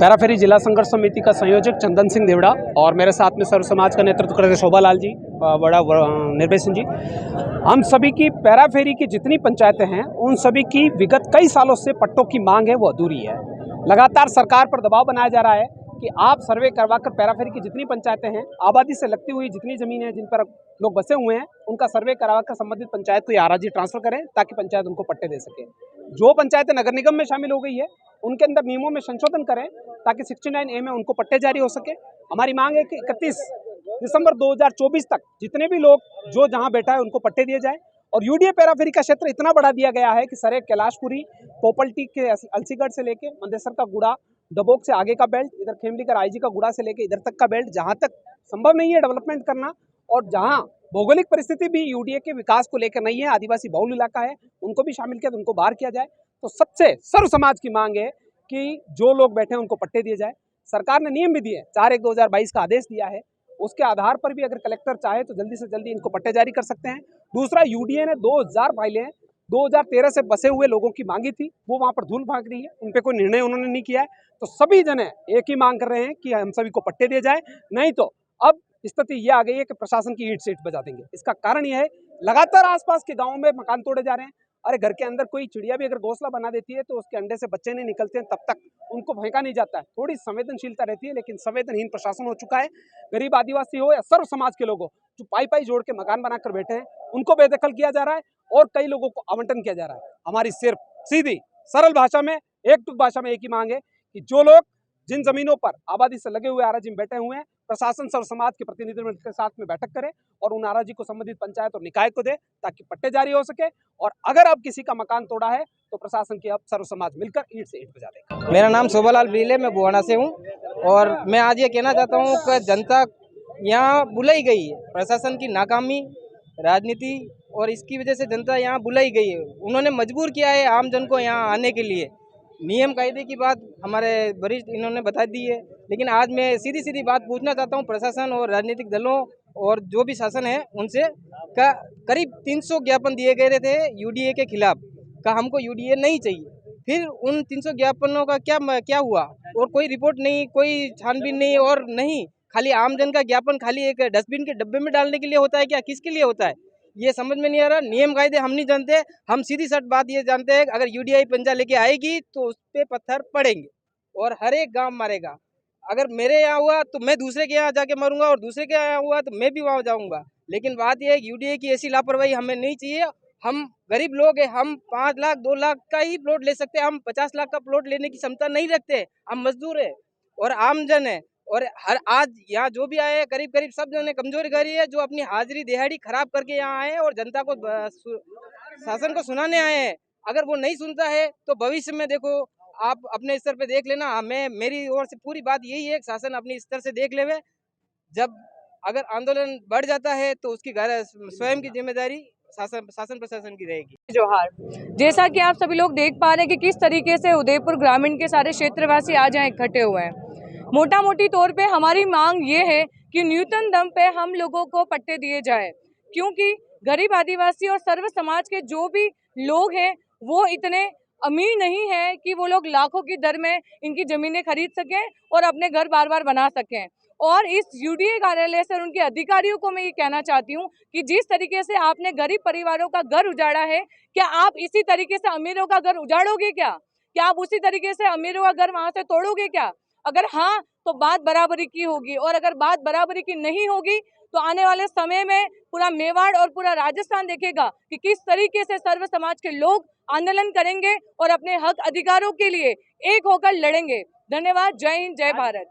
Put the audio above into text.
Periphery जिला संघर्ष समिति का संयोजक चंदन सिंह देवड़ा और मेरे साथ में सर्व समाज का नेतृत्व करते शोभा लाल जी, बड़ा निर्भय सिंह जी। हम सभी की पैराफेरी की जितनी पंचायतें हैं उन सभी की विगत कई सालों से पट्टों की मांग है वो अधूरी है। लगातार सरकार पर दबाव बनाया जा रहा है कि आप सर्वे करवाकर पैराफेरी की जितनी पंचायतें हैं, आबादी से लगती हुई जितनी ज़मीन है जिन पर लोग बसे हुए हैं, उनका सर्वे करवाकर संबंधित पंचायत को आरजी ट्रांसफर करें ताकि पंचायत उनको पट्टे दे सके। जो पंचायतें नगर निगम में शामिल हो गई है उनके अंदर नियमों में संशोधन करें ताकि 69A में उनको पट्टे जारी हो सके। हमारी मांग है कि 31 दिसंबर 2024 तक जितने भी लोग जो जहां बैठा है उनको पट्टे दिए जाए। और यूडीए पैराफेरी का क्षेत्र इतना बढ़ा दिया गया है कि सरे कैलाशपुरी, पोपल्टी के अलसीगढ़ से लेके मंदेसर का गुड़ा, डबोक से आगे का बेल्ट, इधर खेमली का आईजी का गुड़ा से लेके इधर तक का बेल्ट, जहां तक संभव नहीं है डेवलपमेंट करना और जहां भौगोलिक परिस्थिति भी यूडीए के विकास को लेकर नहीं है, आदिवासी बहुल इलाका है, उनको भी शामिल किया तो उनको बाहर किया जाए। तो सबसे सर्व समाज की मांग है कि जो लोग बैठे हैं उनको पट्टे दिए जाए। सरकार ने नियम भी दिए, 4/1/2022 का आदेश दिया है, उसके आधार पर भी अगर कलेक्टर चाहे तो जल्दी से जल्दी इनको पट्टे जारी कर सकते हैं। दूसरा, यूडीए ने 2000 फाइलें 2013 से बसे हुए लोगों की मांगी थी, वो वहां पर धूल भाग रही है, उन पर कोई निर्णय उन्होंने नहीं किया है। तो सभी जने एक ही मांग कर रहे हैं कि हम सभी को पट्टे दिए जाए, नहीं तो अब स्थिति ये आ गई है कि प्रशासन की ईंट से ईंट बजा देंगे। इसका कारण यह है लगातार आसपास के गांवों में मकान तोड़े जा रहे हैं। अरे घर के अंदर कोई चिड़िया भी अगर घोंसला बना देती है तो उसके अंडे से बच्चे नहीं निकलते हैं, तब तक उनको फेंका नहीं जाता है। थोड़ी संवेदनशीलता रहती है, लेकिन संवेदनहीन प्रशासन हो चुका है। गरीब आदिवासी हो या सर्व समाज के लोग हो, जो पाई जोड़ के मकान बनाकर बैठे हैं, उनको बेदखल किया जा रहा है और कई लोगों को आवंटन किया जा रहा है। हमारी सिर्फ सीधी सरल भाषा में, एकटुक भाषा में एक ही मांग है कि जो लोग जिन जमीनों पर आबादी से लगे हुए आराजी में बैठे हुए हैं, प्रशासन सर्व समाज के प्रतिनिधित्व के साथ में बैठक करे और उन आराजी को संबंधित पंचायत और निकाय को दे ताकि पट्टे जारी हो सके। और अगर अब किसी का मकान तोड़ा है तो प्रशासन की अब सर्व समाज मिलकर ईंट से ईंट बजा देगा। मेरा नाम शोभा लाल बीले, मैं बुहाना से हूँ और मैं आज ये कहना चाहता हूँ कि जनता यहाँ बुलाई गई है। प्रशासन की नाकामी, राजनीति और इसकी वजह से जनता यहाँ बुलाई गई है। उन्होंने मजबूर किया है आम जन को यहाँ आने के लिए। नियम कायदे की बात हमारे वरिष्ठ इन्होंने बता दी है, लेकिन आज मैं सीधी बात पूछना चाहता हूँ प्रशासन और राजनीतिक दलों और जो भी शासन है उनसे का करीब 300 ज्ञापन दिए गए थे यूडीए के खिलाफ का हमको यूडीए नहीं चाहिए। फिर उन 300 ज्ञापनों का क्या हुआ और कोई रिपोर्ट नहीं, कोई छानबीन नहीं और नहीं, खाली आमजन का ज्ञापन खाली एक डस्टबिन के डब्बे में डालने के लिए होता है क्या, किसके लिए होता है, ये समझ में नहीं आ रहा। नियम कायदे हम नहीं जानते, हम सीधी सट बात ये जानते हैं अगर यूडीआई पंजा लेके आएगी तो उस पे पत्थर पड़ेंगे और हर एक गांव मारेगा। अगर मेरे यहाँ हुआ तो मैं दूसरे के यहाँ जाके मरूंगा और दूसरे के यहाँ हुआ तो मैं भी वहाँ जाऊंगा। लेकिन बात यह है कि यूडीआई की ऐसी लापरवाही हमें नहीं चाहिए। हम गरीब लोग हैं, हम 5 लाख 2 लाख का ही प्लॉट ले सकते हैं, हम 50 लाख का प्लॉट लेने की क्षमता नहीं रखते। हम मजदूर है और आमजन है और हर आज यहाँ जो भी आए हैं करीब सब जन ने कमजोरी करी है, जो अपनी हाजिरी दिहाड़ी खराब करके यहाँ आए हैं और जनता को शासन को सुनाने आए हैं। अगर वो नहीं सुनता है तो भविष्य में देखो आप अपने स्तर पे देख लेना। मैं मेरी ओर से पूरी बात यही है कि शासन अपनी स्तर से देख लेवे। जब अगर आंदोलन बढ़ जाता है तो उसकी स्वयं की जिम्मेदारी शासन प्रशासन की रहेगी। जोहार। जैसा कि आप सभी लोग देख पा रहे हैं कि किस तरीके से उदयपुर ग्रामीण के सारे क्षेत्रवासी आज यहाँ इकट्ठे हुए हैं। मोटा मोटी तौर पे हमारी मांग ये है कि न्यूनतम दम पे हम लोगों को पट्टे दिए जाए, क्योंकि गरीब आदिवासी और सर्व समाज के जो भी लोग हैं वो इतने अमीर नहीं है कि वो लोग लाखों की दर में इनकी ज़मीनें खरीद सकें और अपने घर बार बार बना सकें। और इस यूडीए कार्यालय से उनके अधिकारियों को मैं ये कहना चाहती हूँ कि जिस तरीके से आपने गरीब परिवारों का घर उजाड़ा है, क्या आप इसी तरीके से अमीरों का घर उजाड़ोगे क्या आप उसी तरीके से अमीरों का घर वहाँ से तोड़ोगे क्या? अगर हाँ तो बात बराबरी की होगी, और अगर बात बराबरी की नहीं होगी तो आने वाले समय में पूरा मेवाड़ और पूरा राजस्थान देखेगा कि किस तरीके से सर्व समाज के लोग आंदोलन करेंगे और अपने हक अधिकारों के लिए एक होकर लड़ेंगे। धन्यवाद। जय हिंद, जय भारत।